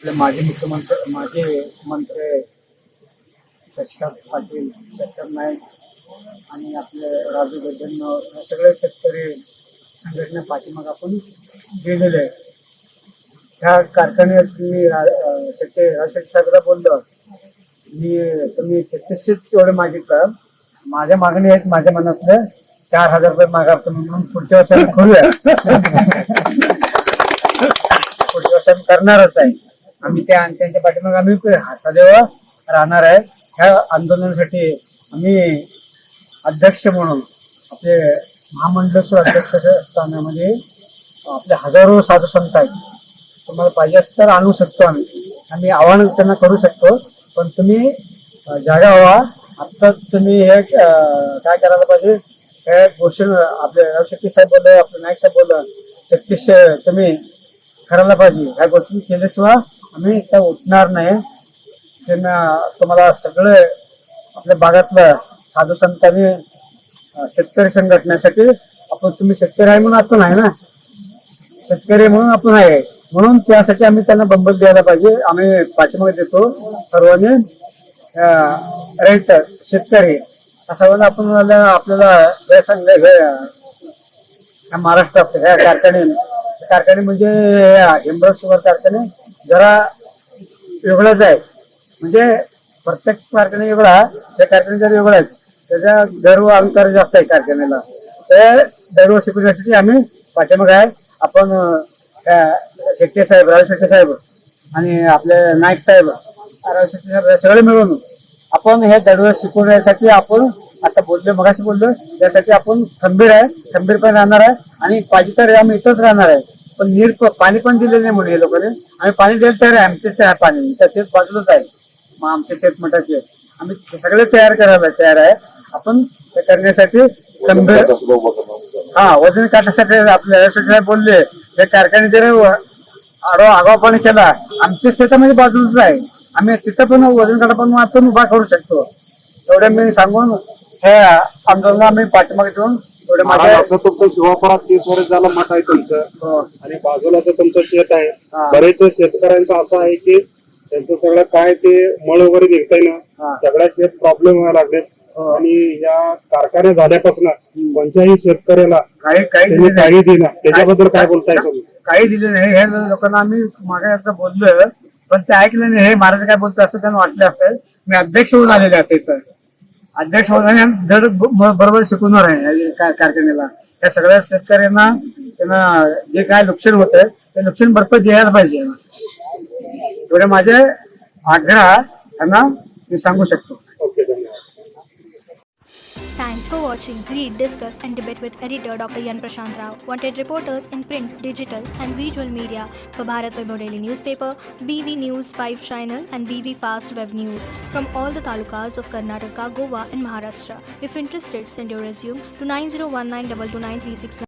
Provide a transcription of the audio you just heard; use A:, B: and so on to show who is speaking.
A: आपले माजी मंत्री शशिकांत पाटील, शशिकांत नाईक आणि आपले राजू गड्डेंनो हे सगळे शेतकरी संघटना पाठीमाग आपण गेलेले आहे. ह्या कारखान्यात मी राजशेट्टी साहेबला बोललो, तुम्ही 3600 एवढे मागितलं, माझ्या मागणी आहेत, माझ्या मनातले 4000 रुपये मागा म्हणून पुढच्या वर्षाला करूया. पुढच्या वर्षाला करणारच आहे आम्ही त्यांच्या पाठीमागे आम्ही सदैव राहणार आहे. ह्या आंदोलनासाठी आम्ही अध्यक्ष म्हणून आपले महामंडळ अध्यक्ष स्थानामध्ये आपले हजारो साधू संत आहेत. तुम्हाला पाहिजे असं तर आणू शकतो आम्ही आव्हान त्यांना करू शकतो, पण तुम्ही जागा व्हा. आता तुम्ही हे काय करायला पाहिजे, हे गोष्टी आपले रावशेट्टी साहेब बोलले, आपले नाईक साहेब बोललं, 3600 तुम्ही करायला पाहिजे. ह्या गोष्टी केल्याशिवाय आम्ही इथं उठणार नाही. त्यांना तुम्हाला सगळे आपल्या भागातलं साधू संतांनी शेतकरी संघटनेसाठी आपण, तुम्ही शेतकरी आहे म्हणून आपण आहे ना, शेतकरी म्हणून आपण आहे, म्हणून त्यासाठी आम्ही त्यांना बंबल द्यायला पाहिजे. आम्ही पाठीमागे देतो सर्वांनी. रहित शेतकरी सर्वांना आपण आपल्याला महाराष्ट्रात ह्या कारखाने म्हणजे हेमरस शुगर कारखाने जरा वेगळाच आहे. म्हणजे प्रत्येक कारखाने वेगळा, त्या कारखाने जर वेगळा आहे, त्याचा गर्व अंतर जास्त आहे कारखान्याला. ते गर्व शिकवण्यासाठी आम्ही पाठीमागे आहे. आपण शेट्टी साहेब, राजू शेट्टी साहेब आणि आपले नाईक साहेब, राजू शेट्टी साहेब सगळे मिळून आपण हे दडवं शिकवण्यासाठी आपण आता बोललो, मगाशी बोललो, त्यासाठी आपण खंबीर आहे, खंबीरपणे राहणार आहे. आणि पाहिजे तर आम्ही इथंच राहणार आहे. पण पाणी पण दिलेलं नाही म्हणून हे लोकांनी, आम्ही पाणी द्यायला तयार आहे. आमचेच आहे पाणी, त्या शेत बाजूलाच आहे, मग आमचे शेतमठाचे आम्ही सगळे तयार करायला तयार आहे. आपण ते करण्यासाठी खंबीर, वजन काढण्यासाठी आपले राजशेट्टी साहेब बोलले, हे कारखाने जर आगाऊपणे केला, आमच्या शेतामध्ये बाजूलाच आहे, आम्ही तिथं पण वजन काढा पण आपण उभा करू शकतो. एवढे मी सांगून हे आंदोलन आम्ही पाठीमागे ठेवून
B: असं तुमचं शिवापुरात 30 वर्ष झालं मठ आहे तुमचं, आणि बाजूला तर तुमचं शेत आहे. बरेच शेतकऱ्यांचं असं आहे की त्यांचं सगळं काय ते मळ वगैरे निघताय ना, सगळ्या शेत प्रॉब्लेम व्हायला लागले. आणि या कारखाने झाल्यापासून कोणत्याही शेतकऱ्याला काही दिलं, त्याच्याबद्दल काय बोलताय तुम्ही?
A: काही दिले नाही. हे लोकांना आम्ही मागे एकदा बोललोय, पण ते ऐकलं नाही. हे महाराज काय बोलतो असं त्यांना वाटलं असेल. मी अध्यक्ष होऊन आलेले आहे, इथं अध्यक्ष होऊन धड बरोबर शिकवणार आहे कारखान्याला. त्या सगळ्या शेतकऱ्यांना त्यांना जे काय नुकसान होत आहे ते नुकसान भरपाई द्यायला पाहिजे. एवढे माझे आग्रह त्यांना मी सांगू शकतो.
B: ओके, धन्यवाद.
C: Thanks for watching. Read, discuss and debate with editor Dr. Yan Prashant Rao. Wanted reporters in print, digital and visual media for Bharat Vaibhav Daily Newspaper, BV News 5 Channel and BV Fast Web News from all the talukas of Karnataka, Goa and Maharashtra. If interested, send your resume to 9019229369.